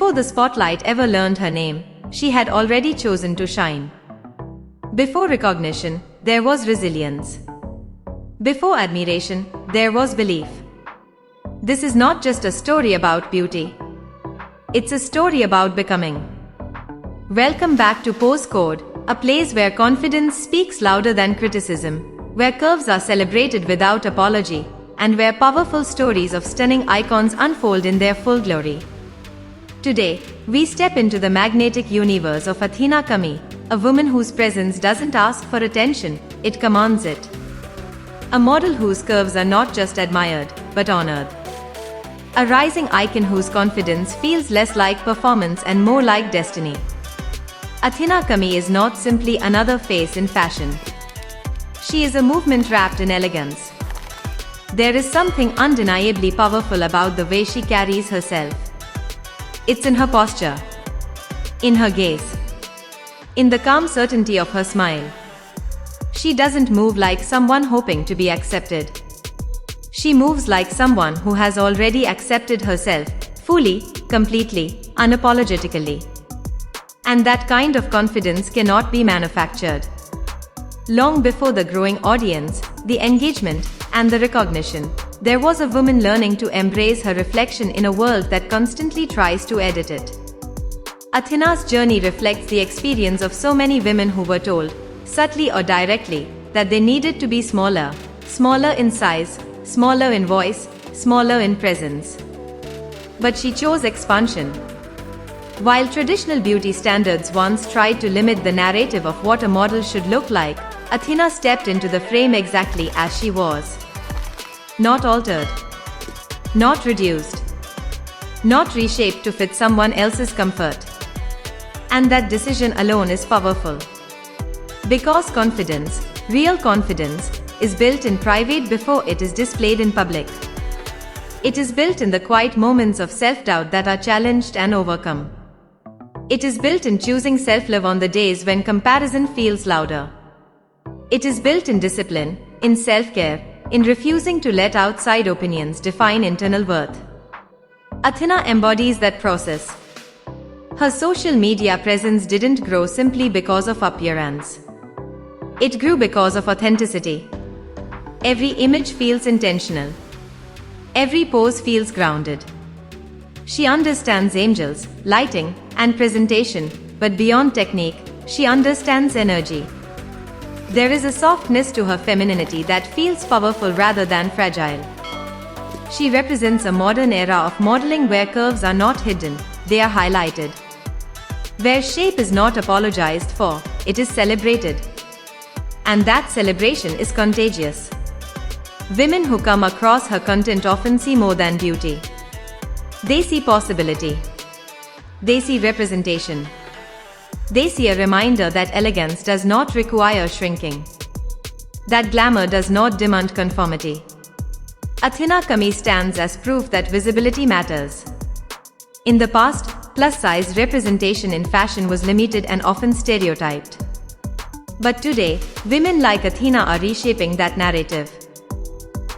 Before the spotlight ever learned her name, she had already chosen to shine. Before recognition, there was resilience. Before admiration, there was belief. This is not just a story about beauty. It's a story about becoming. Welcome back to Pose Code, a place where confidence speaks louder than criticism, where curves are celebrated without apology, and where powerful stories of stunning icons unfold in their full glory. Today, we step into the magnetic universe of Athena Kami, a woman whose presence doesn't ask for attention, it commands it. A model whose curves are not just admired, but honored. A rising icon whose confidence feels less like performance and more like destiny. Athena Kami is not simply another face in fashion. She is a movement wrapped in elegance. There is something undeniably powerful about the way she carries herself. It's in her posture, in her gaze, in the calm certainty of her smile. She doesn't move like someone hoping to be accepted. She moves like someone who has already accepted herself, fully, completely, unapologetically. And that kind of confidence cannot be manufactured. Long before the growing audience, the engagement, and the recognition, there was a woman learning to embrace her reflection in a world that constantly tries to edit it. Athena's journey reflects the experience of so many women who were told, subtly or directly, that they needed to be smaller, smaller in size, smaller in voice, smaller in presence. But she chose expansion. While traditional beauty standards once tried to limit the narrative of what a model should look like, Athena stepped into the frame exactly as she was. Not altered. Not reduced. Not reshaped to fit someone else's comfort. And that decision alone is powerful. Because confidence, real confidence, is built in private before it is displayed in public. It is built in the quiet moments of self-doubt that are challenged and overcome. It is built in choosing self-love on the days when comparison feels louder. It is built in discipline, in self-care, in refusing to let outside opinions define internal worth. Athena embodies that process. Her social media presence didn't grow simply because of appearance. It grew because of authenticity. Every image feels intentional. Every pose feels grounded. She understands angles, lighting, and presentation, but beyond technique, she understands energy. There is a softness to her femininity that feels powerful rather than fragile. She represents a modern era of modeling where curves are not hidden, they are highlighted. Where shape is not apologized for, it is celebrated. And that celebration is contagious. Women who come across her content often see more than beauty. They see possibility. They see representation. They see a reminder that elegance does not require shrinking. That glamour does not demand conformity. Athena Kami stands as proof that visibility matters. In the past, plus-size representation in fashion was limited and often stereotyped. But today, women like Athena are reshaping that narrative.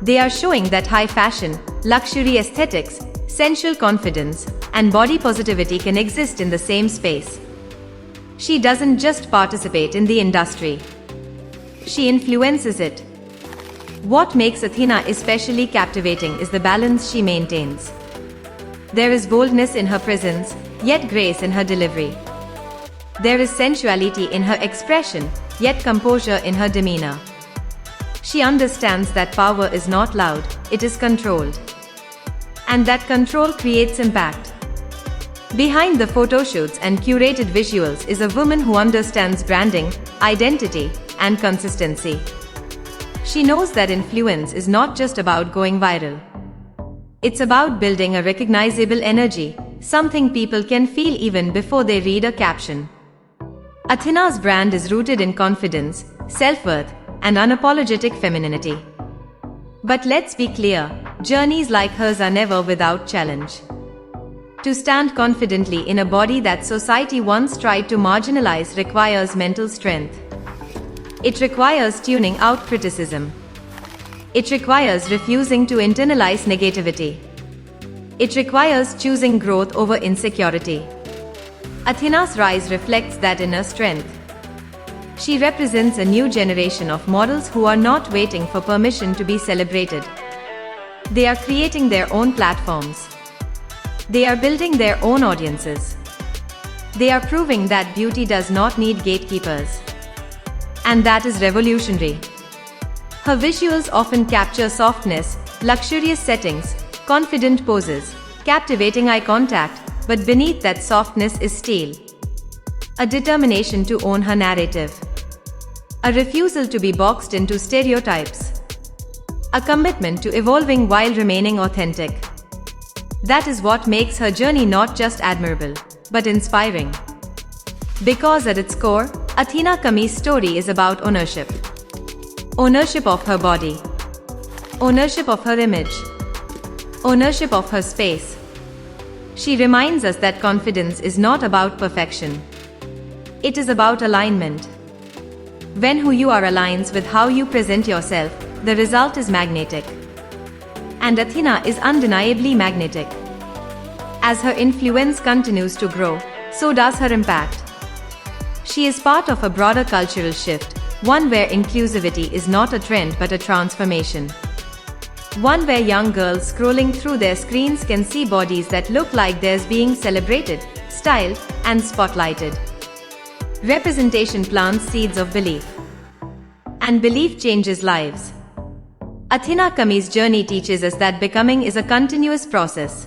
They are showing that high fashion, luxury aesthetics, sensual confidence, and body positivity can exist in the same space. She doesn't just participate in the industry. She influences it. What makes Athena especially captivating is the balance she maintains. There is boldness in her presence, yet grace in her delivery. There is sensuality in her expression, yet composure in her demeanor. She understands that power is not loud, it is controlled. And that control creates impact. Behind the photoshoots and curated visuals is a woman who understands branding, identity, and consistency. She knows that influence is not just about going viral. It's about building a recognizable energy, something people can feel even before they read a caption. Athena's brand is rooted in confidence, self-worth, and unapologetic femininity. But let's be clear, journeys like hers are never without challenge. To stand confidently in a body that society once tried to marginalize requires mental strength. It requires tuning out criticism. It requires refusing to internalize negativity. It requires choosing growth over insecurity. Athena's rise reflects that inner strength. She represents a new generation of models who are not waiting for permission to be celebrated. They are creating their own platforms. They are building their own audiences. They are proving that beauty does not need gatekeepers. And that is revolutionary. Her visuals often capture softness, luxurious settings, confident poses, captivating eye contact, but beneath that softness is steel. A determination to own her narrative. A refusal to be boxed into stereotypes. A commitment to evolving while remaining authentic. That is what makes her journey not just admirable, but inspiring. Because at its core, Athena Kami's story is about ownership. Ownership of her body. Ownership of her image. Ownership of her space. She reminds us that confidence is not about perfection. It is about alignment. When who you are aligns with how you present yourself, the result is magnetic. And Athena is undeniably magnetic. As her influence continues to grow, so does her impact. She is part of a broader cultural shift, one where inclusivity is not a trend but a transformation. One where young girls scrolling through their screens can see bodies that look like theirs being celebrated, styled, and spotlighted. Representation plants seeds of belief. And belief changes lives. Athena Kami's journey teaches us that becoming is a continuous process.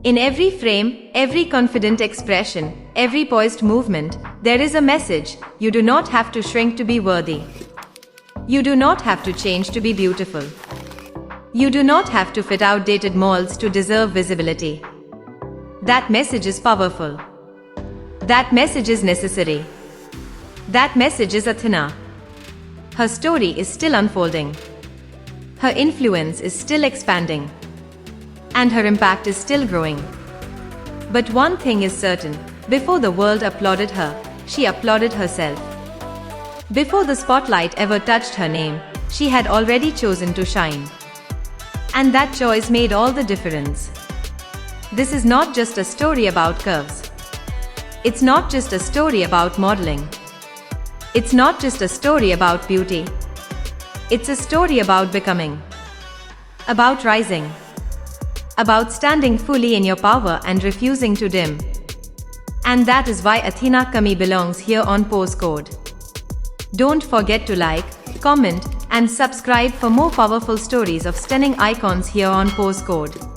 In every frame, every confident expression, every poised movement, there is a message. You do not have to shrink to be worthy. You do not have to change to be beautiful. You do not have to fit outdated molds to deserve visibility. That message is powerful. That message is necessary. That message is Athena. Her story is still unfolding. Her influence is still expanding. And her impact is still growing. But one thing is certain, before the world applauded her, she applauded herself. Before the spotlight ever touched her name, she had already chosen to shine. And that choice made all the difference. This is not just a story about curves. It's not just a story about modeling. It's not just a story about beauty. It's a story about becoming. About rising. About standing fully in your power and refusing to dim. And that is why Athena Kami belongs here on Postcode. Don't forget to like, comment, and subscribe for more powerful stories of stunning icons here on Postcode.